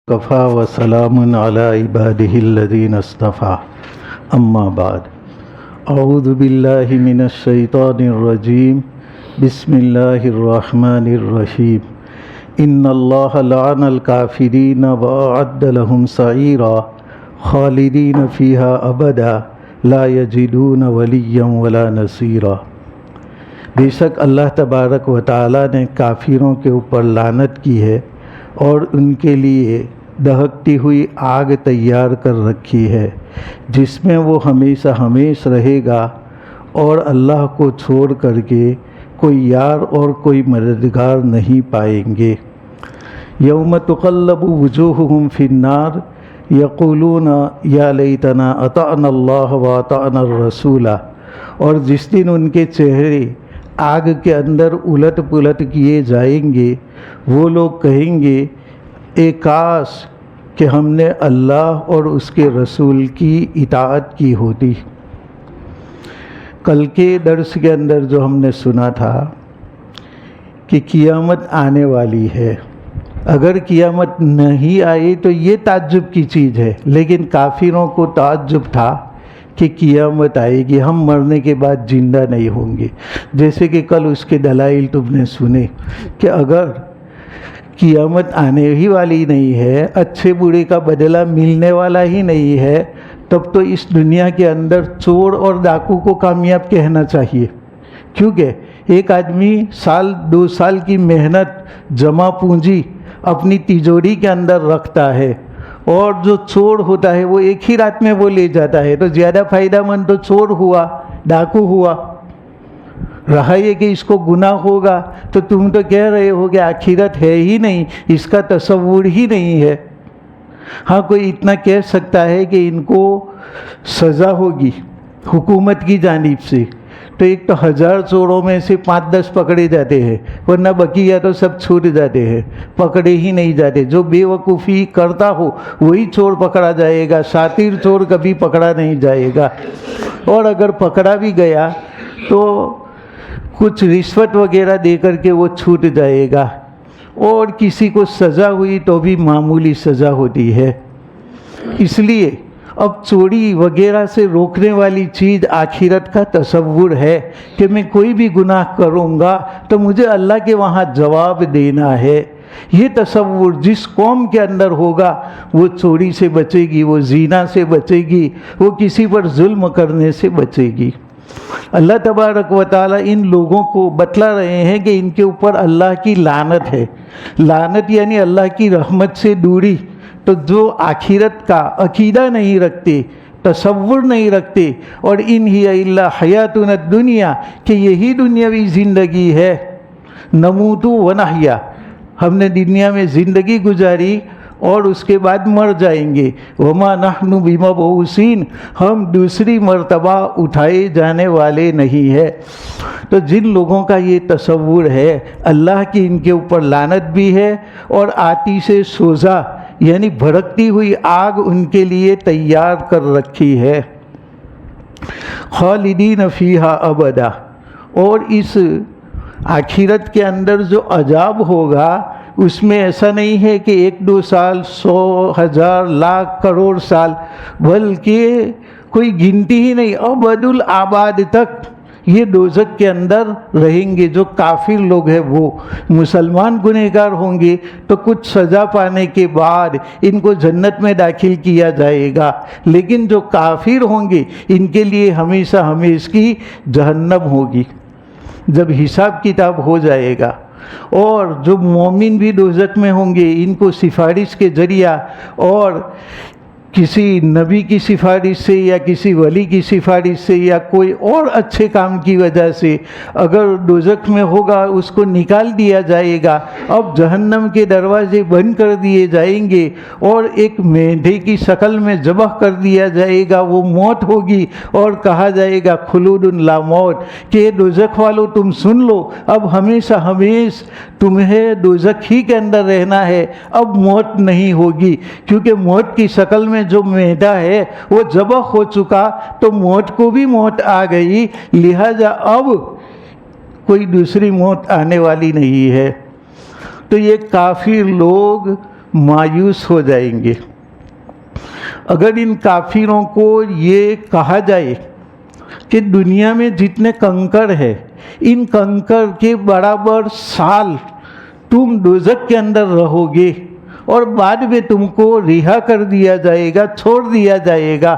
کفا وسلام علی عبادہ الذین اصطفیٰ اما بعد اعوذ باللہ من الشیطان الرجیم بسم اللہ الرحمن الرحیم ان اللہ لعن الکافرین واعد لهم سعیرا خالدین فیہا ابدا لا یجدون ولیا ولا نصیرا۔ بے شک اللہ تبارک و تعالی نے کافروں کے اوپر لعنت کی ہے اور ان کے لیے دہکتی ہوئی آگ تیار کر رکھی ہے جس میں وہ ہمیشہ ہمیشہ رہے گا، اور اللہ کو چھوڑ کر کے کوئی یار اور کوئی مددگار نہیں پائیں گے۔ یوم تقلب وجوہہم فی النار یقولون یا لیتنا اطعنا اللہ واطعنا الرسول، اور جس دن ان کے چہرے آگ کے اندر الٹ پلٹ کیے جائیں گے، وہ لوگ کہیں گے اے کاش کہ ہم نے اللہ اور اس کے رسول کی اطاعت کی ہوتی۔ کل کے درس کے اندر جو ہم نے سنا تھا کہ قیامت آنے والی ہے، اگر قیامت نہیں آئی تو یہ تعجب کی چیز ہے، لیکن کافروں کو تعجب تھا کہ قیامت آئے گی، ہم مرنے کے بعد زندہ نہیں ہوں گے۔ جیسے کہ کل اس کے دلائل تم نے سنے کہ اگر قیامت آنے ہی والی نہیں ہے، اچھے برے کا بدلہ ملنے والا ہی نہیں ہے، تب تو اس دنیا کے اندر چور اور ڈاکو کو کامیاب کہنا چاہیے، کیونکہ ایک آدمی سال دو سال کی محنت جمع پونجی اپنی تجوری کے اندر رکھتا ہے، اور جو چور ہوتا ہے وہ ایک ہی رات میں وہ لے جاتا ہے، تو زیادہ فائدہ مند تو چور ہوا، ڈاکو ہوا۔ رہا یہ کہ اس کو گناہ ہوگا، تو تم تو کہہ رہے ہو کہ آخرت ہے ہی نہیں، اس کا تصور ہی نہیں ہے۔ ہاں کوئی اتنا کہہ سکتا ہے کہ ان کو سزا ہوگی حکومت کی جانب سے، تو ایک تو 1000 چوروں میں سے 5-10 پکڑے جاتے ہیں، ورنہ بقیہ تو سب چھوٹ جاتے ہیں، پکڑے ہی نہیں جاتے۔ جو بے وقوفی کرتا ہو وہی چور پکڑا جائے گا، شاطر چور کبھی پکڑا نہیں جائے گا، اور اگر پکڑا بھی گیا تو کچھ رشوت وغیرہ دے کر کے وہ چھوٹ جائے گا، اور کسی کو سزا ہوئی تو بھی معمولی سزا ہوتی ہے۔ اس لیے اب چوری وغیرہ سے روکنے والی چیز آخرت کا تصور ہے کہ میں کوئی بھی گناہ کروں گا تو مجھے اللہ کے وہاں جواب دینا ہے۔ یہ تصور جس قوم کے اندر ہوگا وہ چوری سے بچے گی، وہ زنا سے بچے گی، وہ کسی پر ظلم کرنے سے بچے گی۔ اللہ تبارک و تعالی ان لوگوں کو بتلا رہے ہیں کہ ان کے اوپر اللہ کی لعنت ہے۔ لعنت یعنی اللہ کی رحمت سے دوری۔ تو جو آخرت کا عقیدہ نہیں رکھتے، تصور نہیں رکھتے، اور ان ہی الا حیاتنا الدنیا کہ یہی دنیاوی زندگی ہے، نموت و نحیا، ہم نے دنیا میں زندگی گزاری اور اس کے بعد مر جائیں گے، وما نحن بمبعوثین، ہم دوسری مرتبہ اٹھائے جانے والے نہیں ہیں۔ تو جن لوگوں کا یہ تصور ہے، اللہ کی ان کے اوپر لعنت بھی ہے، اور آتش سوزا یعنی بھڑکتی ہوئی آگ ان کے لیے تیار کر رکھی ہے۔ خالدین فیہا ابدا، اور اس آخرت کے اندر جو عذاب ہوگا اس میں ایسا نہیں ہے کہ 1-2 سال، 100، 1000، لاکھ، کروڑ سال، بلکہ کوئی گنتی ہی نہیں، ابد الآباد تک یہ دوزخ کے اندر رہیں گے۔ جو کافر لوگ ہیں وہ، مسلمان گنہگار ہوں گے تو کچھ سزا پانے کے بعد ان کو جنت میں داخل کیا جائے گا، لیکن جو کافر ہوں گے ان کے لیے ہمیشہ ہمیشہ کی جہنم ہوگی جب حساب کتاب ہو جائے گا۔ اور جو مومن بھی دوزخ میں ہوں گے، ان کو سفارش کے ذریعہ اور کسی نبی کی سفارش سے یا کسی ولی کی سفارش سے یا کوئی اور اچھے کام کی وجہ سے اگر دوزخ میں ہوگا اس کو نکال دیا جائے گا۔ اب جہنم کے دروازے بند کر دیے جائیں گے اور ایک مینڈھے کی شکل میں ذبح کر دیا جائے گا، وہ موت ہوگی، اور کہا جائے گا خلود لا موت کہ دوزخ والو تم سن لو، اب ہمیشہ ہمیشہ تمہیں دوزخ ہی کے اندر رہنا ہے، اب موت نہیں ہوگی، کیونکہ موت کی شکل میں جو میدا ہے وہ ذبح ہو چکا، تو موت کو بھی موت آ گئی، لہذا اب کوئی دوسری موت آنے والی نہیں ہے۔ تو یہ کافر لوگ مایوس ہو جائیں گے۔ اگر ان کافروں کو یہ کہا جائے کہ دنیا میں جتنے کنکر ہیں ان کنکر کے برابر سال تم دوزخ کے اندر رہو گے اور بعد میں تم کو رہا کر دیا جائے گا، چھوڑ دیا جائے گا،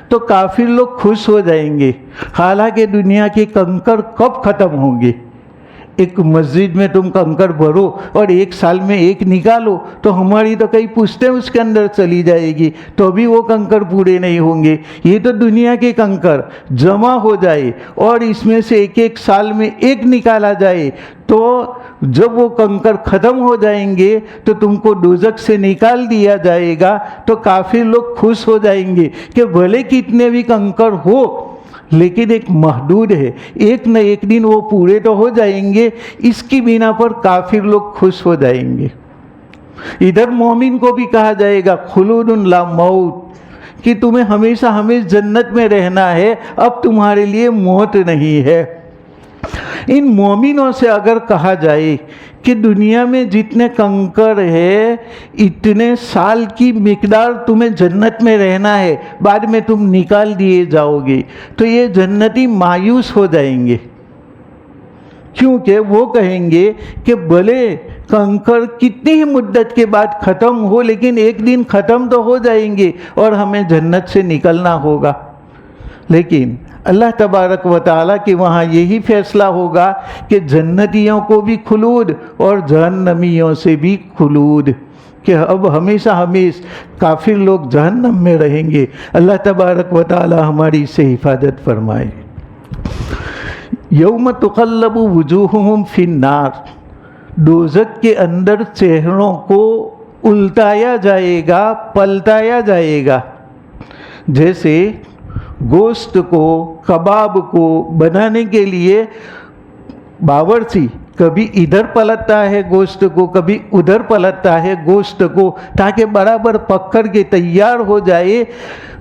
تو کافر لوگ خوش ہو جائیں گے۔ حالانکہ دنیا کے کنکر کب ختم ہوں گے؟ ایک مسجد میں تم کنکر بھرو اور 1 سال میں ایک نکالو تو ہماری تو کئی پشتیں اس کے اندر چلی جائے گی، تو بھی وہ کنکر پورے نہیں ہوں گے۔ یہ تو دنیا کے کنکر جمع ہو جائے اور اس میں سے ایک سال میں ایک نکالا جائے، تو جب وہ کنکر ختم ہو جائیں گے تو تم کو دوزخ سے نکال دیا جائے گا، تو کافر لوگ خوش ہو جائیں گے کہ بھلے کتنے بھی کنکر ہو لیکن ایک محدود ہے، ایک نہ ایک دن وہ پورے تو ہو جائیں گے۔ اس کی بنا پر کافر لوگ خوش ہو جائیں گے۔ ادھر مومن کو بھی کہا جائے گا خلود لا موت، کہ تمہیں ہمیشہ ہمیشہ جنت میں رہنا ہے، اب تمہارے لیے موت نہیں ہے۔ ان مومنوں سے اگر کہا جائے کہ دنیا میں جتنے کنکر ہے اتنے سال کی مقدار تمہیں جنت میں رہنا ہے، بعد میں تم نکال دیے جاؤ گے، تو یہ جنتی مایوس ہو جائیں گے، کیونکہ وہ کہیں گے کہ بھلے کنکر کتنی ہی مدت کے بعد ختم ہو لیکن ایک دن ختم تو ہو جائیں گے اور ہمیں جنت سے نکلنا ہوگا۔ لیکن اللہ تبارک و تعالیٰ کے وہاں یہی فیصلہ ہوگا کہ جنتیوں کو بھی خلود اور جہنمیوں سے بھی خلود، کہ اب ہمیشہ ہمیشہ کافر لوگ جہنم میں رہیں گے۔ اللہ تبارک و تعالیٰ ہماری اس سے حفاظت فرمائے۔ یوم تقلب وجوہہم فی النار، دوزخ کے اندر چہروں کو الٹایا جائے گا، پلٹایا جائے گا۔ جیسے گوشت کو، کباب کو بنانے کے لیے باورچی کبھی ادھر پلٹتا ہے گوشت کو، کبھی ادھر پلٹتا ہے گوشت کو، تاکہ برابر پک کر کے تیار ہو جائے۔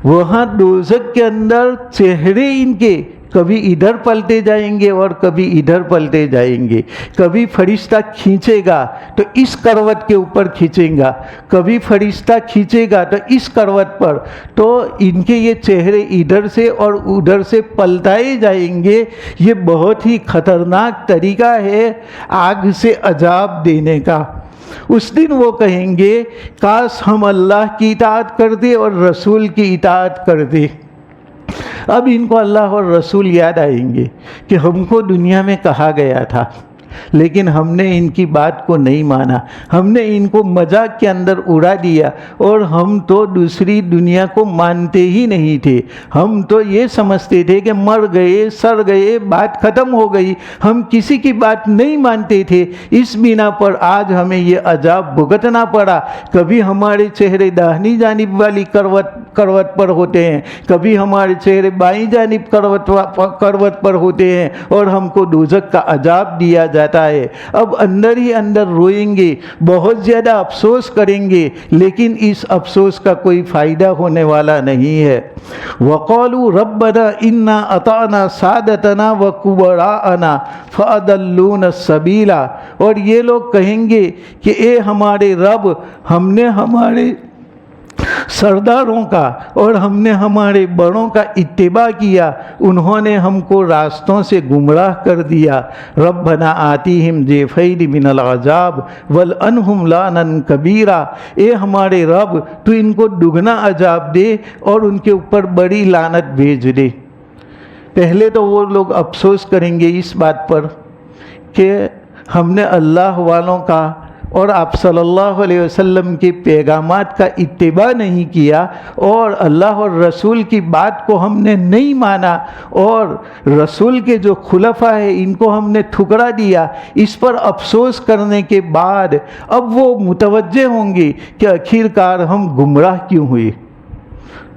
وہاں دوزخ کے اندر چہرے ان کے کبھی ادھر پلٹے جائیں گے اور کبھی ادھر پلٹے جائیں گے۔ کبھی فرشتہ کھینچے گا تو اس کروٹ کے اوپر کھینچیں گا، کبھی فرشتہ کھینچے گا تو اس کروٹ پر، تو ان کے یہ چہرے ادھر سے اور ادھر سے پلٹائے جائیں گے۔ یہ بہت ہی خطرناک طریقہ ہے آگ سے عذاب دینے کا۔ اس دن وہ کہیں گے کاش ہم اللہ کی اطاعت کرتے اور رسول کی اطاعت کرتے۔ اب ان کو اللہ اور رسول یاد آئیں گے کہ ہم کو دنیا میں کہا گیا تھا لیکن ہم نے ان کی بات کو نہیں مانا، ہم نے ان کو مذاق کے اندر اڑا دیا، اور ہم تو دوسری دنیا کو مانتے ہی نہیں تھے۔ ہم تو یہ سمجھتے تھے کہ مر گئے، سر گئے، بات ختم ہو گئی، ہم کسی کی بات نہیں مانتے تھے۔ اس بنا پر آج ہمیں یہ عذاب بھگتنا پڑا۔ کبھی ہمارے چہرے داہنی جانب والی کروٹ پر ہوتے ہیں، کبھی ہمارے چہرے بائیں جانب کروٹ پر ہوتے ہیں، اور ہم کو دوزخ کا عذاب دیا جاتا ہے۔ اب اندر ہی اندر روئیں گے، بہت زیادہ افسوس کریں گے، لیکن اس افسوس کا کوئی فائدہ ہونے والا نہیں ہے۔ وَقَالُوا رَبَّنَا إِنَّا أَطَعْنَا سَادَتَنَا وَكُبَرَاءَنَا فَأَضَلُّونَا السَّبِيلَ، اور یہ لوگ کہیں گے کہ اے ہمارے رب، ہم نے ہمارے سرداروں کا اور ہم نے ہمارے بڑوں کا اتباع کیا، انہوں نے ہم کو راستوں سے گمراہ کر دیا۔ ربنا آتیہم ضعفین من العذاب والعنہم لعنا کبیرا، اے ہمارے رب تو ان کو دگنا عذاب دے اور ان کے اوپر بڑی لعنت بھیج دے۔ پہلے تو وہ لوگ افسوس کریں گے اس بات پر کہ ہم نے اللہ والوں کا اور آپ صلی اللہ علیہ وسلم کے پیغامات کا اتباع نہیں کیا، اور اللہ اور رسول کی بات کو ہم نے نہیں مانا، اور رسول کے جو خلفاء ہیں ان کو ہم نے ٹھکرا دیا۔ اس پر افسوس کرنے کے بعد اب وہ متوجہ ہوں گے کہ آخرکار ہم گمراہ کیوں ہوئے۔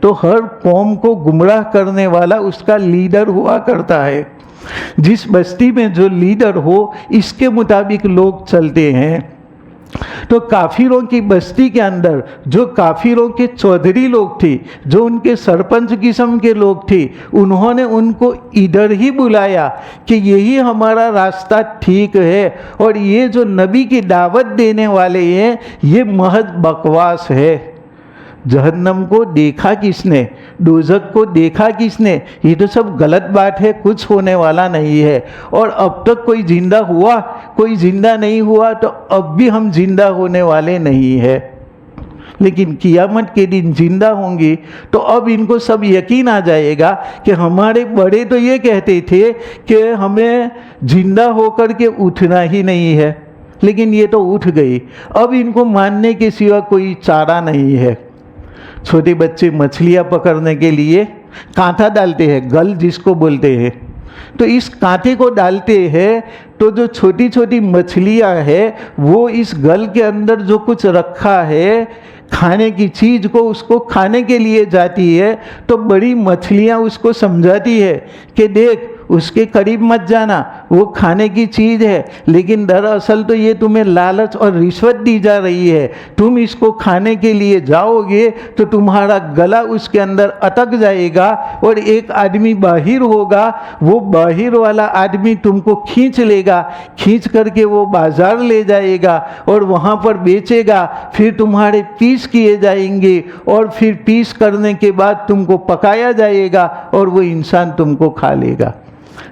تو ہر قوم کو گمراہ کرنے والا اس کا لیڈر ہوا کرتا ہے۔ جس بستی میں جو لیڈر ہو اس کے مطابق لوگ چلتے ہیں۔ تو کافروں کی بستی کے اندر جو کافروں کے چودھری لوگ تھے، جو ان کے سرپنچ قسم کے لوگ تھے، انہوں نے ان کو ادھر ہی بلایا کہ یہی ہمارا راستہ ٹھیک ہے، اور یہ جو نبی کی دعوت دینے والے ہیں یہ محض بکواس ہے۔ جہنم کو دیکھا کس نے؟ دوزخ کو دیکھا کس نے؟ یہ تو سب غلط بات ہے، کچھ ہونے والا نہیں ہے۔ اور اب تک کوئی زندہ ہوا، کوئی زندہ نہیں ہوا، تو اب بھی ہم زندہ ہونے والے نہیں ہیں، لیکن قیامت کے دن زندہ ہوں گے تو اب ان کو سب یقین آ جائے گا کہ ہمارے بڑے تو یہ کہتے تھے کہ ہمیں زندہ ہو کر کے اٹھنا ہی نہیں ہے، لیکن یہ تو اٹھ گئی، اب ان کو ماننے کے سوا کوئی چارہ نہیں ہے۔ چھوٹے بچے مچھلیاں پکڑنے کے لیے کانٹا ڈالتے ہیں، گل جس کو بولتے ہیں، تو اس کانٹے کو ڈالتے ہیں تو جو چھوٹی چھوٹی مچھلیاں ہیں وہ اس گل کے اندر جو کچھ رکھا ہے کھانے کی چیز کو، اس کو کھانے کے لیے جاتی ہے، تو بڑی مچھلیاں اس کو سمجھاتی ہے کہ دیکھ اس کے قریب مت جانا، وہ کھانے کی چیز ہے، لیکن دراصل تو یہ تمہیں لالچ اور رشوت دی جا رہی ہے، تم اس کو کھانے کے لیے جاؤ گے تو تمہارا گلا اس کے اندر اٹک جائے گا، اور ایک آدمی باہر ہوگا، وہ باہر والا آدمی تم کو کھینچ لے گا، کھینچ کر کے وہ بازار لے جائے گا اور وہاں پر بیچے گا، پھر تمہارے پیس کیے جائیں گے، اور پھر پیس کرنے کے بعد تم کو پکایا جائے گا اور وہ انسان تم کو کھا لے گا۔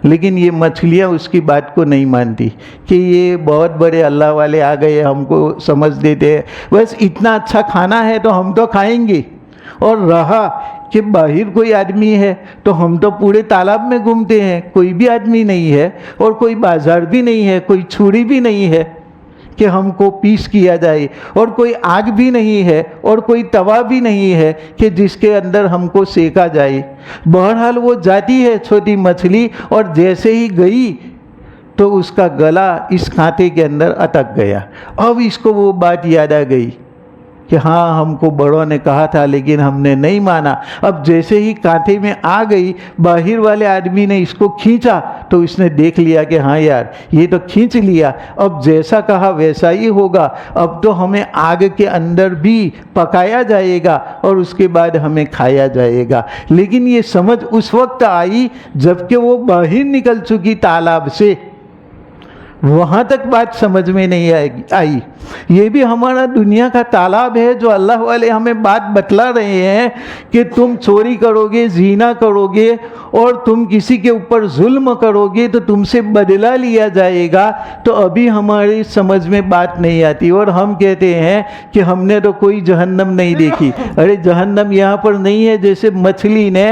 لیکن یہ مچھلیاں اس کی بات کو نہیں مانتی کہ یہ بہت بڑے اللہ والے آ گئے، ہم کو سمجھ دیتے ہیں، بس اتنا اچھا کھانا ہے تو ہم تو کھائیں گے۔ اور رہا کہ باہر کوئی آدمی ہے تو ہم تو پورے تالاب میں گھومتے ہیں، کوئی بھی آدمی نہیں ہے، اور کوئی بازار بھی نہیں ہے، کوئی چھری بھی نہیں ہے کہ ہم کو پیس کیا جائے، اور کوئی آگ بھی نہیں ہے، اور کوئی توا بھی نہیں ہے کہ جس کے اندر ہم کو سیکا جائے۔ بہرحال وہ جاتی ہے چھوٹی مچھلی، اور جیسے ہی گئی تو اس کا گلا اس کانٹے کے اندر اٹک گیا۔ اب اس کو وہ بات یاد آ گئی کہ ہاں ہم کو بڑوں نے کہا تھا لیکن ہم نے نہیں مانا۔ اب جیسے ہی کانٹے میں آ گئی، باہر والے آدمی نے اس کو کھینچا تو اس نے دیکھ لیا کہ ہاں یار یہ تو کھینچ لیا، اب جیسا کہا ویسا ہی ہوگا، اب تو ہمیں آگ کے اندر بھی پکایا جائے گا اور اس کے بعد ہمیں کھایا جائے گا۔ لیکن یہ سمجھ اس وقت آئی جب کہ وہ باہر نکل چکی تالاب سے، وہاں تک بات سمجھ میں نہیں آئی۔ یہ بھی ہمارا دنیا کا تالاب ہے جو اللہ والے ہمیں بات بتلا رہے ہیں کہ تم چوری کرو گے، زنا کرو گے، اور تم کسی کے اوپر ظلم کرو گے تو تم سے بدلہ لیا جائے گا، تو ابھی ہماری سمجھ میں بات نہیں آتی، اور ہم کہتے ہیں کہ ہم نے تو کوئی جہنم نہیں دیکھی۔ ارے جہنم یہاں پر نہیں ہے، جیسے مچھلی نے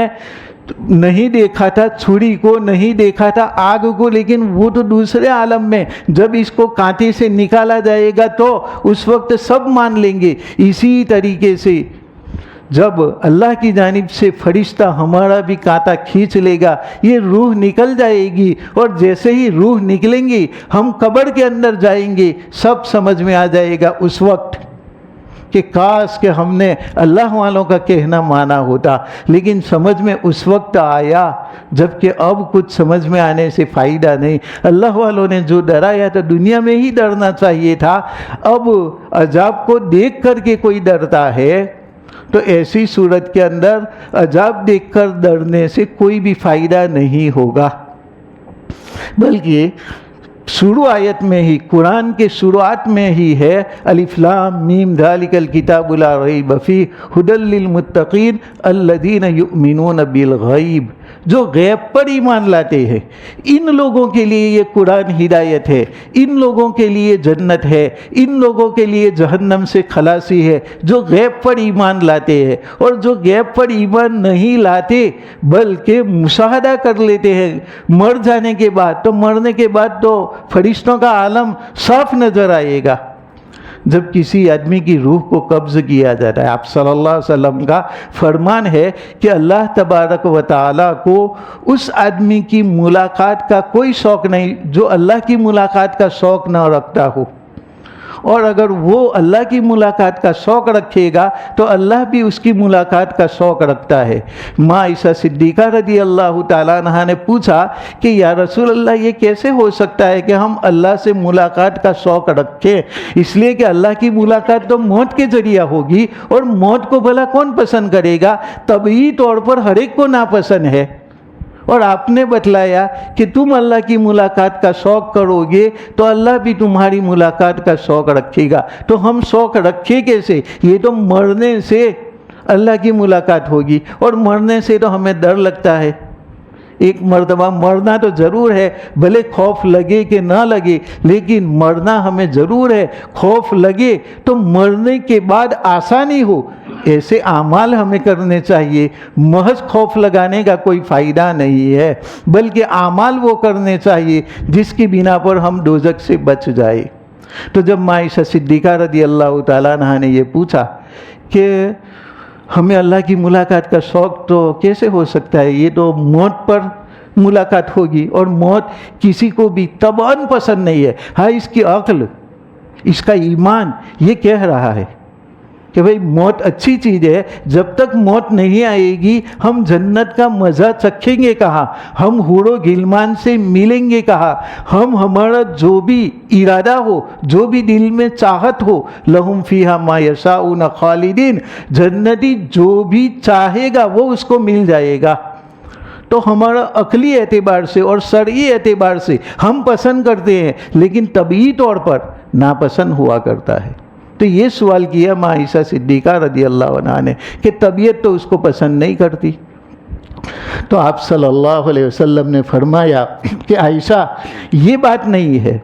نہیں دیکھا تھا چھری کو، نہیں دیکھا تھا آگ کو، لیکن وہ تو دوسرے عالم میں جب اس کو کانٹے سے نکالا جائے گا تو اس وقت سب مان لیں گے۔ اسی طریقے سے جب اللہ کی جانب سے فرشتہ ہمارا بھی کانٹا کھینچ لے گا، یہ روح نکل جائے گی، اور جیسے ہی روح نکلیں گی ہم قبر کے اندر جائیں گے، سب سمجھ میں آ جائے گا اس وقت کہ کاش کہ ہم نے اللہ والوں کا کہنا مانا ہوتا۔ لیکن سمجھ میں اس وقت آیا جبکہ اب کچھ سمجھ میں آنے سے فائدہ نہیں۔ اللہ والوں نے جو ڈرایا تو دنیا میں ہی ڈرنا چاہیے تھا، اب عذاب کو دیکھ کر کے کوئی ڈرتا ہے تو ایسی صورت کے اندر عذاب دیکھ کر ڈرنے سے کوئی بھی فائدہ نہیں ہوگا، بلکہ شروع آیت میں ہی، قرآن کے شروعات میں ہی ہے الف لام میم ذالک الکتاب لا ریب فیہ ھدی للمتقین الذین یؤمنون بالغیب، جو غیب پر ایمان لاتے ہیں ان لوگوں کے لیے یہ قرآن ہدایت ہے، ان لوگوں کے لیے جنت ہے، ان لوگوں کے لیے جہنم سے خلاصی ہے، جو غیب پر ایمان لاتے ہیں۔ اور جو غیب پر ایمان نہیں لاتے بلکہ مشاہدہ کر لیتے ہیں مر جانے کے بعد، تو مرنے کے بعد تو فرشتوں کا عالم صاف نظر آئے گا۔ جب کسی آدمی کی روح کو قبض کیا جاتا ہے، آپ صلی اللہ علیہ وسلم کا فرمان ہے کہ اللہ تبارک و تعالیٰ کو اس آدمی کی ملاقات کا کوئی شوق نہیں جو اللہ کی ملاقات کا شوق نہ رکھتا ہو، اور اگر وہ اللہ کی ملاقات کا شوق رکھے گا تو اللہ بھی اس کی ملاقات کا شوق رکھتا ہے۔ ماں عائشہ صدیقہ رضی اللہ تعالیٰ عنہا نے پوچھا کہ یا رسول اللہ یہ کیسے ہو سکتا ہے کہ ہم اللہ سے ملاقات کا شوق رکھیں؟ اس لیے کہ اللہ کی ملاقات تو موت کے ذریعہ ہوگی، اور موت کو بھلا کون پسند کرے گا؟ طبعی طور پر ہر ایک کو ناپسند ہے۔ اور آپ نے بتلایا کہ تم اللہ کی ملاقات کا شوق کرو گے تو اللہ بھی تمہاری ملاقات کا شوق رکھے گا۔ تو ہم شوق رکھے کیسے؟ یہ تو مرنے سے اللہ کی ملاقات ہوگی، اور مرنے سے تو ہمیں ڈر لگتا ہے۔ ایک مرتبہ مرنا تو ضرور ہے، بھلے خوف لگے کہ نہ لگے، لیکن مرنا ہمیں ضرور ہے۔ خوف لگے تو مرنے کے بعد آسانی ہو ایسے اعمال ہمیں کرنے چاہیے۔ محض خوف لگانے کا کوئی فائدہ نہیں ہے، بلکہ اعمال وہ کرنے چاہیے جس کی بنا پر ہم دوزخ سے بچ جائے۔ تو جب ماں عائشہ صدیقہ رضی اللہ تعالیٰ عنہا نے یہ پوچھا کہ ہمیں اللہ کی ملاقات کا شوق تو کیسے ہو سکتا ہے، یہ تو موت پر ملاقات ہوگی، اور موت کسی کو بھی طبعاً پسند نہیں ہے۔ ہاں، اس کی عقل، اس کا ایمان یہ کہہ رہا ہے کہ بھئی موت اچھی چیز ہے، جب تک موت نہیں آئے گی ہم جنت کا مزہ چکھیں گے کہاں، ہم حور و غلمان سے ملیں گے کہاں، ہم ہمارا جو بھی ارادہ ہو، جو بھی دل میں چاہت ہو، لہم فیہا ما یشاؤون خالدین، جنتی جو بھی چاہے گا وہ اس کو مل جائے گا۔ تو ہمارا عقلی اعتبار سے اور شرعی اعتبار سے ہم پسند کرتے ہیں، لیکن طبعی طور پر ناپسند ہوا کرتا ہے۔ تو یہ سوال کیا ماں عائشہ صدیقہ رضی اللہ عنہا نے کہ طبیعت تو اس کو پسند نہیں کرتی۔ تو آپ صلی اللہ علیہ وسلم نے فرمایا کہ عائشہ یہ بات نہیں ہے،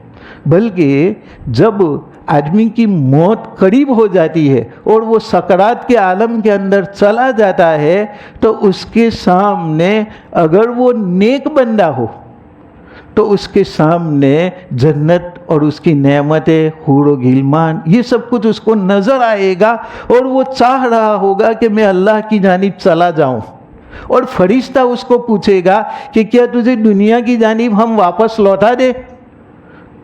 بلکہ جب آدمی کی موت قریب ہو جاتی ہے اور وہ سکرات کے عالم کے اندر چلا جاتا ہے تو اس کے سامنے اگر وہ نیک بندہ ہو تو اس کے سامنے جنت اور اس کی نعمتیں، حور و غلمان، یہ سب کچھ اس کو نظر آئے گا، اور وہ چاہ رہا ہوگا کہ میں اللہ کی جانب چلا جاؤں۔ اور فرشتہ اس کو پوچھے گا کہ کیا تجھے دنیا کی جانب ہم واپس لوٹا دے؟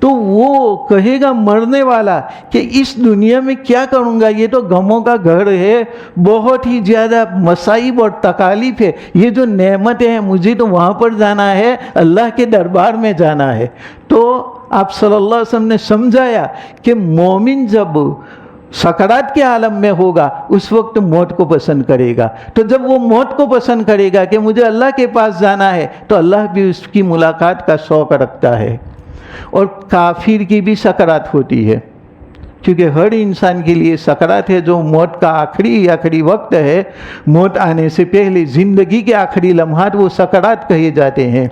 تو وہ کہے گا مرنے والا کہ اس دنیا میں کیا کروں گا، یہ تو غموں کا گھر ہے، بہت ہی زیادہ مصائب اور تکالیف ہے، یہ جو نعمتیں ہیں مجھے تو وہاں پر جانا ہے، اللہ کے دربار میں جانا ہے۔ تو آپ صلی اللہ علیہ وسلم نے سمجھایا کہ مومن جب سکرات کے عالم میں ہوگا اس وقت موت کو پسند کرے گا۔ تو جب وہ موت کو پسند کرے گا کہ مجھے اللہ کے پاس جانا ہے تو اللہ بھی اس کی ملاقات کا شوق رکھتا ہے۔ اور کافر کی بھی سکرات ہوتی ہے، کیونکہ ہر انسان کے لیے سکرات ہے، جو موت کا آخری وقت ہے، موت آنے سے پہلے زندگی کے آخری لمحات وہ سکرات کہے جاتے ہیں۔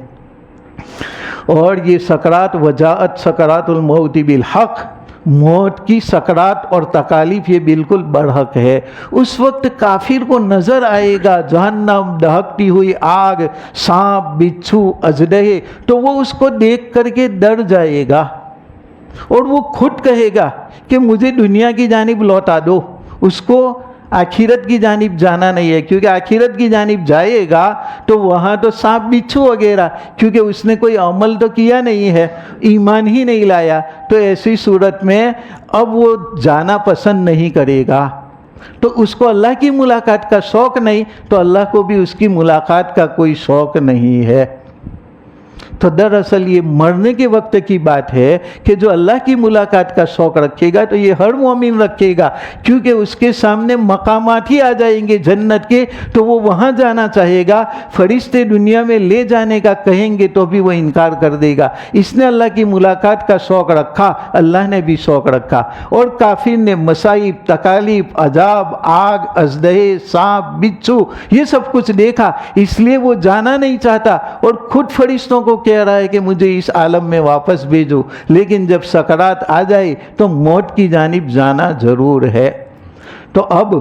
اور یہ سکرات وجاءت سکرات الموت بالحق، موت کی سکرات اور تکالیف یہ بالکل برحق ہے۔ اس وقت کافر کو نظر آئے گا جہنم، دہکتی ہوئی آگ، سانپ، بچھو، اژدہے، تو وہ اس کو دیکھ کر کے ڈر جائے گا، اور وہ خود کہے گا کہ مجھے دنیا کی جانب لوٹا دو۔ اس کو آخرت کی جانب جانا نہیں ہے، کیونکہ آخرت کی جانب جائے گا تو وہاں تو سانپ بچھو وغیرہ، کیونکہ اس نے کوئی عمل تو کیا نہیں ہے، ایمان ہی نہیں لایا، تو ایسی صورت میں اب وہ جانا پسند نہیں کرے گا۔ تو اس کو اللہ کی ملاقات کا شوق نہیں، تو اللہ کو بھی اس کی ملاقات کا کوئی شوق نہیں ہے۔ تو دراصل یہ مرنے کے وقت کی بات ہے کہ جو اللہ کی ملاقات کا شوق رکھے گا تو یہ ہر مومن رکھے گا، کیونکہ اس کے سامنے مقامات ہی آ جائیں گے جنت کے، تو وہ وہاں جانا چاہے گا۔ فرشتے دنیا میں لے جانے کا کہیں گے تو بھی وہ انکار کر دے گا۔ اس نے اللہ کی ملاقات کا شوق رکھا، اللہ نے بھی شوق رکھا۔ اور کافر نے مصائب، تکالیف، عذاب، آگ، اژدہے، سانپ، بچھو، یہ سب کچھ دیکھا، اس لیے وہ جانا نہیں چاہتا، اور خود فرشتوں کو کہہ رہا ہے کہ مجھے اس عالم میں واپس بھیجو، لیکن جب سکرات آ جائے تو موت کی جانب جانا ضرور ہے۔ تو اب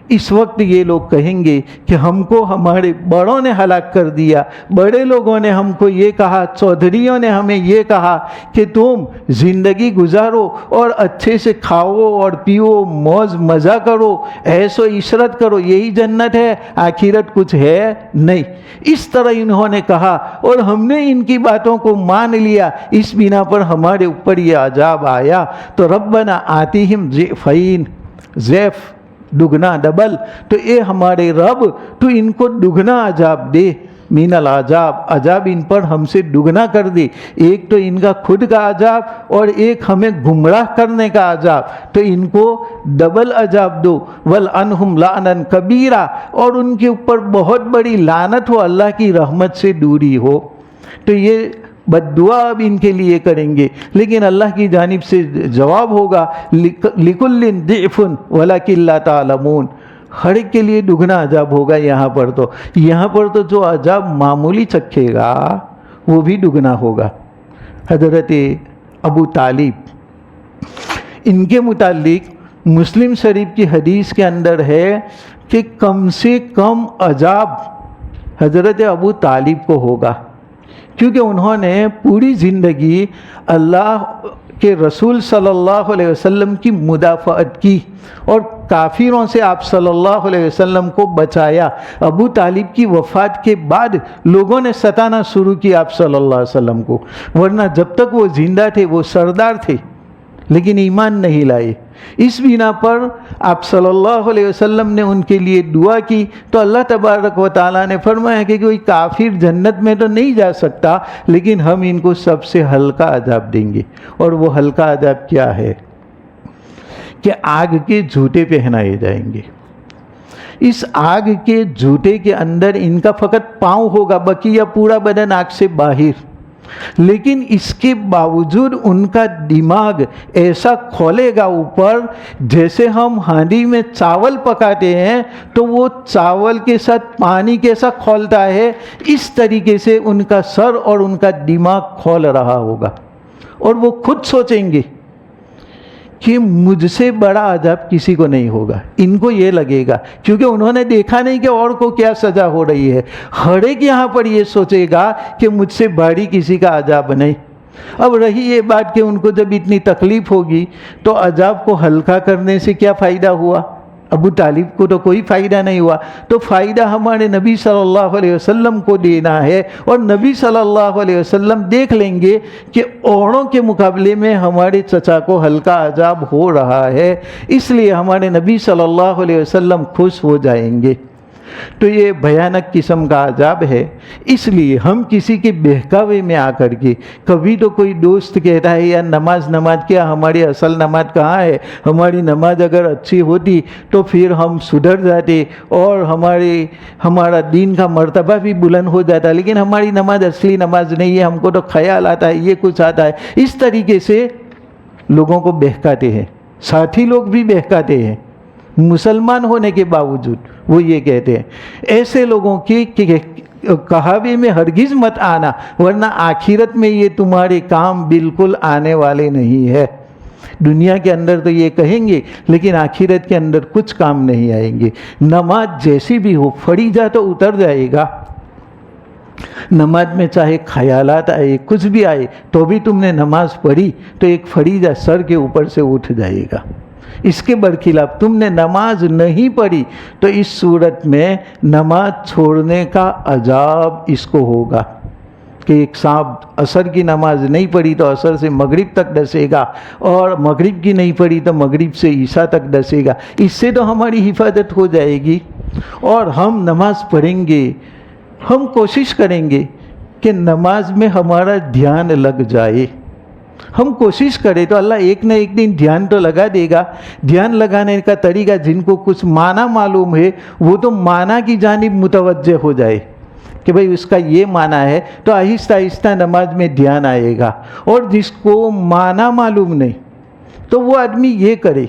اس وقت یہ لوگ کہیں گے کہ ہم کو ہمارے بڑوں نے ہلاک کر دیا، بڑے لوگوں نے ہم کو یہ کہا، چودھریوں نے ہمیں یہ کہا کہ تم زندگی گزارو اور اچھے سے کھاؤ اور پیو، موج مزہ کرو، عیش و عشرت کرو، یہی جنت ہے، آخرت کچھ ہے نہیں۔ اس طرح انہوں نے کہا اور ہم نے ان کی باتوں کو مان لیا، اس بنا پر ہمارے اوپر یہ عذاب آیا۔ تو ربنا آتیہم ضعفین، ضعف دگنا، ڈبل، تو اے ہمارے رب تو ان کو دگنا عذاب دے، من العذاب، عذاب ان پر ہم سے دگنا کر دے، ایک تو ان کا خود کا عذاب اور ایک ہمیں گمراہ کرنے کا عذاب، تو ان کو ڈبل عذاب دو، وَلْعَنْهُمْ لَعْنًا كَبِيرًا، اور ان کے اوپر بہت بڑی لعنت ہو، اللہ کی رحمت سے دوری ہو۔ تو یہ بد دعا اب ان کے لیے کریں گے، لیکن اللہ کی جانب سے جواب ہوگا لِكُلٍّ ضِعْفٌ وَلَكِنْ لَا تَعْلَمُونَ، ہر ایک کے لیے دگنا عذاب ہوگا۔ یہاں پر تو جو عذاب معمولی چکھے گا وہ بھی دگنا ہوگا۔ حضرت ابو طالب، ان کے متعلق مسلم شریف کی حدیث کے اندر ہے کہ کم سے کم عذاب حضرت ابو طالب کو ہوگا، کیونکہ انہوں نے پوری زندگی اللہ کے رسول صلی اللہ علیہ وسلم کی مدافعت کی اور کافروں سے آپ صلی اللہ علیہ وسلم کو بچایا۔ ابو طالب کی وفات کے بعد لوگوں نے ستانا شروع کیا آپ صلی اللہ علیہ وسلم کو، ورنہ جب تک وہ زندہ تھے وہ سردار تھے لیکن ایمان نہیں لائے۔ اس بنا پر آپ صلی اللہ علیہ وسلم نے ان کے لیے دعا کی، تو اللہ تبارک و تعالیٰ نے فرمایا کہ کوئی کافر جنت میں تو نہیں جا سکتا، لیکن ہم ان کو سب سے ہلکا عذاب دیں گے۔ اور وہ ہلکا عذاب کیا ہے کہ آگ کے جوتے پہنائے جائیں گے۔ اس آگ کے جوتے کے اندر ان کا فقط پاؤں ہوگا، بقیہ پورا بدن آگ سے باہر، لیکن اس کے باوجود ان کا دماغ ایسا کھولے گا اوپر، جیسے ہم ہانڈی میں چاول پکاتے ہیں تو وہ چاول کے ساتھ پانی کیسا کھولتا ہے، اس طریقے سے ان کا سر اور ان کا دماغ کھول رہا ہوگا، اور وہ خود سوچیں گے کہ مجھ سے بڑا عذاب کسی کو نہیں ہوگا۔ ان کو یہ لگے گا، کیونکہ انہوں نے دیکھا نہیں کہ اور کو کیا سزا ہو رہی ہے، ہر ایک یہاں پر یہ سوچے گا کہ مجھ سے بڑی کسی کا عذاب نہیں۔ اب رہی یہ بات کہ ان کو جب اتنی تکلیف ہوگی تو عذاب کو ہلکا کرنے سے کیا فائدہ ہوا؟ ابو طالب کو تو کوئی فائدہ نہیں ہوا، تو فائدہ ہمارے نبی صلی اللہ علیہ وسلم کو دینا ہے، اور نبی صلی اللہ علیہ وسلم دیکھ لیں گے کہ اوروں کے مقابلے میں ہمارے چچا کو ہلکا عذاب ہو رہا ہے، اس لیے ہمارے نبی صلی اللہ علیہ وسلم خوش ہو جائیں گے۔ تو یہ بھیانک قسم کا عذاب ہے۔ اس لیے ہم کسی کے بہکاوے میں آ کر کے، کبھی تو کوئی دوست کہتا ہے یا نماز کیا، ہماری اصل نماز کہاں ہے؟ ہماری نماز اگر اچھی ہوتی تو پھر ہم سدھر جاتے اور ہمارا دین کا مرتبہ بھی بلند ہو جاتا، لیکن ہماری نماز اصلی نماز نہیں ہے، ہم کو تو خیال آتا ہے، یہ کچھ آتا ہے۔ اس طریقے سے لوگوں کو بہکاتے ہیں، ساتھی لوگ بھی بہکاتے ہیں، مسلمان ہونے کے باوجود وہ یہ کہتے ہیں۔ ایسے لوگوں کی کہاوے میں ہرگز مت آنا، ورنہ آخرت میں یہ تمہارے کام بالکل آنے والے نہیں ہے۔ دنیا کے اندر تو یہ کہیں گے، لیکن آخرت کے اندر کچھ کام نہیں آئیں گے۔ نماز جیسی بھی ہو، فریضہ تو اتر جائے گا۔ نماز میں چاہے خیالات آئے، کچھ بھی آئے، تو بھی تم نے نماز پڑھی تو ایک فریضہ سر کے اوپر سے اٹھ جائے گا۔ اس کے برخلاف تم نے نماز نہیں پڑھی تو اس صورت میں نماز چھوڑنے کا عذاب اس کو ہوگا کہ ایک سانپ عصر کی نماز نہیں پڑھی تو عصر سے مغرب تک ڈسے گا، اور مغرب کی نہیں پڑھی تو مغرب سے عشاء تک ڈسے گا۔ اس سے تو ہماری حفاظت ہو جائے گی، اور ہم نماز پڑھیں گے، ہم کوشش کریں گے کہ نماز میں ہمارا دھیان لگ جائے۔ ہم کوشش کریں تو اللہ ایک نہ ایک دن دھیان تو لگا دے گا۔ دھیان لگانے کا طریقہ، جن کو کچھ معنی معلوم ہے وہ تو معنی کی جانب متوجہ ہو جائے کہ بھئی اس کا یہ معنی ہے، تو آہستہ آہستہ نماز میں دھیان آئے گا۔ اور جس کو معنی معلوم نہیں تو وہ آدمی یہ کرے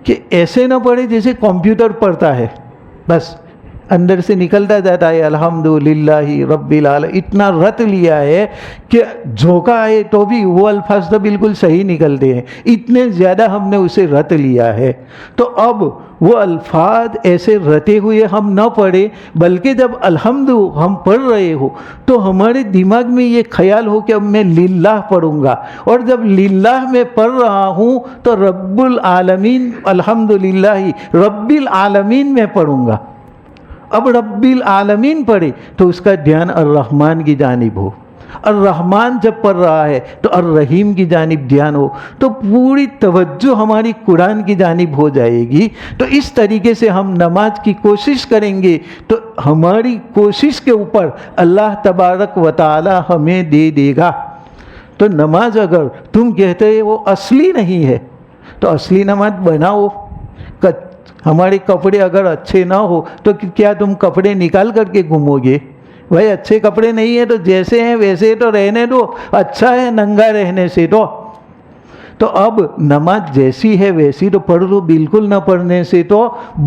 کہ ایسے نہ پڑھے جیسے کمپیوٹر پڑھتا ہے، بس اندر سے نکلتا جاتا ہے الحمدللہ رب العالمین، اتنا رت لیا ہے کہ جھونکا آئے تو بھی وہ الفاظ تو بالکل صحیح نکلتے ہیں، اتنے زیادہ ہم نے اسے رت لیا ہے۔ تو اب وہ الفاظ ایسے رتے ہوئے ہم نہ پڑھیں، بلکہ جب الحمد ہم پڑھ رہے ہو تو ہمارے دماغ میں یہ خیال ہو کہ اب میں للہ پڑھوں گا، اور جب للہ میں پڑھ رہا ہوں تو رب العالمین الحمدللہ رب العالمین میں پڑھوں گا۔ اب رب العالمین پڑھے تو اس کا دھیان الرحمن کی جانب ہو، الرحمن جب پڑھ رہا ہے تو الرحیم کی جانب دھیان ہو، تو پوری توجہ ہماری قرآن کی جانب ہو جائے گی۔ تو اس طریقے سے ہم نماز کی کوشش کریں گے تو ہماری کوشش کے اوپر اللہ تبارک و تعالی ہمیں دے دے گا۔ تو نماز اگر تم کہتے وہ اصلی نہیں ہے تو اصلی نماز بناؤ۔ ہمارے کپڑے اگر اچھے نہ ہو تو کیا تم کپڑے نکال کر کے گھومو گے؟ بھائی اچھے کپڑے نہیں ہیں تو جیسے ہیں ویسے تو رہنے دو، اچھا ہے ننگا رہنے سے۔ تو اب نماز جیسی ہے ویسی تو پڑھ لو، بالکل نہ پڑھنے سے تو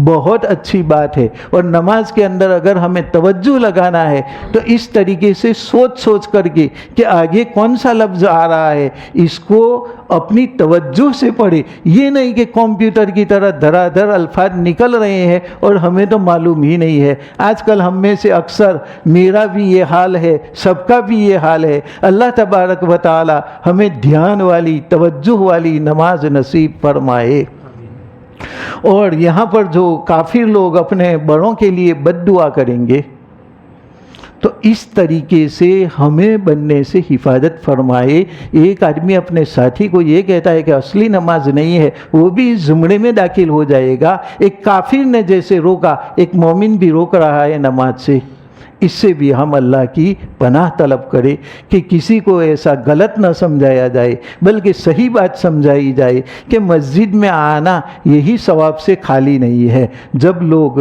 بہت اچھی بات ہے۔ اور نماز کے اندر اگر ہمیں توجہ لگانا ہے تو اس طریقے سے سوچ سوچ کر کے کہ آگے کون سا لفظ آ رہا ہے اس کو اپنی توجہ سے پڑھے، یہ نہیں کہ کمپیوٹر کی طرح دھڑا دھڑ الفاظ نکل رہے ہیں اور ہمیں تو معلوم ہی نہیں ہے۔ آج کل ہم میں سے اکثر، میرا بھی یہ حال ہے، سب کا بھی یہ حال ہے۔ اللہ تبارک و تعالی ہمیں دھیان والی توجہ والی نماز نصیب فرمائے۔ اور یہاں پر جو کافر لوگ اپنے بڑوں کے لیے بد دعا کریں گے تو اس طریقے سے ہمیں بننے سے حفاظت فرمائے۔ ایک آدمی اپنے ساتھی کو یہ کہتا ہے کہ اصلی نماز نہیں ہے، وہ بھی اس زمرے میں داخل ہو جائے گا۔ ایک کافر نے جیسے روکا، ایک مومن بھی روک رہا ہے نماز سے۔ اس سے بھی ہم اللہ کی پناہ طلب کریں کہ کسی کو ایسا غلط نہ سمجھایا جائے، بلکہ صحیح بات سمجھائی جائے کہ مسجد میں آنا یہی ثواب سے خالی نہیں ہے۔ جب لوگ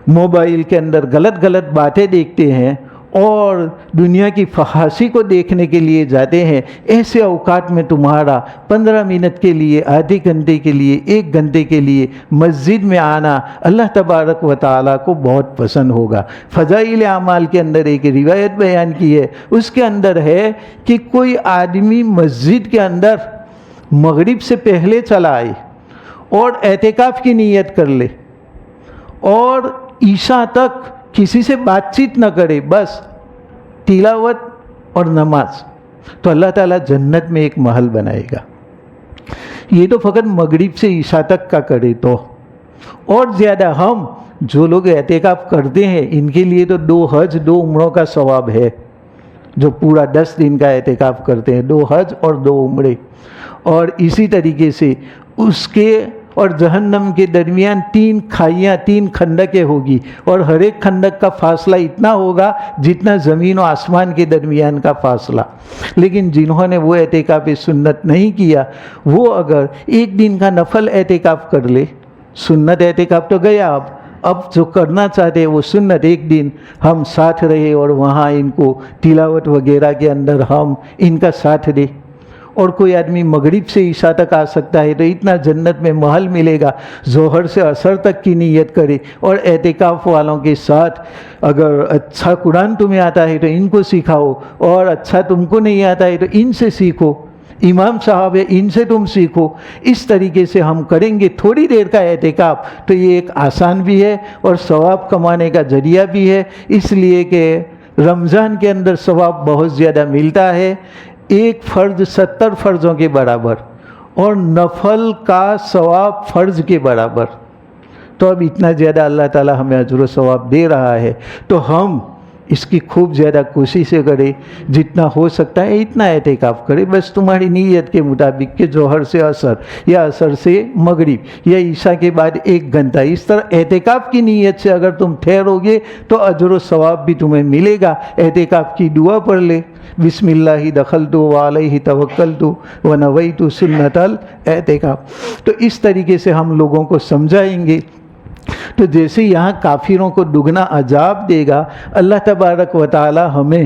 موبائل کے اندر غلط غلط باتیں دیکھتے ہیں اور دنیا کی فحاشی کو دیکھنے کے لیے جاتے ہیں، ایسے اوقات میں تمہارا 15 منٹ کے لیے، آدھے گھنٹے کے لیے، 1 گھنٹے کے لیے مسجد میں آنا اللہ تبارک و تعالیٰ کو بہت پسند ہوگا۔ فضائل اعمال کے اندر ایک روایت بیان کی ہے، اس کے اندر ہے کہ کوئی آدمی مسجد کے اندر مغرب سے پہلے چلا آئے اور اعتکاف کی نیت کر لے اور عشاء تک کسی سے بات چیت نہ کرے، بس تلاوت اور نماز، تو اللہ تعالیٰ جنت میں ایک محل بنائے گا۔ یہ تو فقط مغرب سے عشاء تک کا کرے تو، اور زیادہ ہم جو لوگ اعتکاف کرتے ہیں ان کے لیے تو 2 حج 2 عمروں کا ثواب ہے، جو پورا 10 دن کا اعتکاف کرتے ہیں، 2 حج اور 2 عمرے۔ اور اسی طریقے سے اس کے اور جہنم کے درمیان 3 کھائیاں، 3 کھندقیں ہوگی، اور ہر ایک کھندق کا فاصلہ اتنا ہوگا جتنا زمین و آسمان کے درمیان کا فاصلہ۔ لیکن جنہوں نے وہ اعتکاف سنت نہیں کیا، وہ اگر 1 دن کا نفل اعتکاف کر لے، سنت اعتکاف تو گیا، اب جو کرنا چاہتے ہیں وہ سنت، 1 دن ہم ساتھ رہے اور وہاں ان کو تلاوت وغیرہ کے اندر ہم ان کا ساتھ دیں۔ اور کوئی آدمی مغرب سے عشاء تک آ سکتا ہے تو اتنا جنت میں محل ملے گا۔ ظہر سے عصر تک کی نیت کرے اور اعتکاف والوں کے ساتھ، اگر اچھا قرآن تمہیں آتا ہے تو ان کو سکھاؤ، اور اچھا تم کو نہیں آتا ہے تو ان سے سیکھو، امام صاحب ہے ان سے تم سیکھو۔ اس طریقے سے ہم کریں گے تھوڑی دیر کا اعتکاف تو یہ ایک آسان بھی ہے اور ثواب کمانے کا ذریعہ بھی ہے، اس لیے کہ رمضان کے اندر ثواب بہت زیادہ ملتا ہے، 1 فرض 70 فرضوں کے برابر، اور نفل کا ثواب فرض کے برابر۔ تو اب اتنا زیادہ اللہ تعالی ہمیں اجر و ثواب دے رہا ہے تو ہم اس کی خوب زیادہ کوششیں کریں، جتنا ہو سکتا ہے اتنا اعتکاف کریں، بس تمہاری نیت کے مطابق کہ ظہر سے عصر یا عصر سے مغرب یا عشاء کے بعد 1 گھنٹہ، اس طرح اعتکاف کی نیت سے اگر تم ٹھہرو گے تو اجر و ثواب بھی تمہیں ملے گا۔ اعتکاف کی دعا پڑھ لے، بسم اللہ دخلت وعلیہ توکلت ونویت سنت الاعتکاف۔ تو اس طریقے سے ہم لوگوں کو سمجھائیں گے۔ تو جیسے یہاں کافروں کو دگنا عذاب دے گا، اللہ تبارک و تعالی ہمیں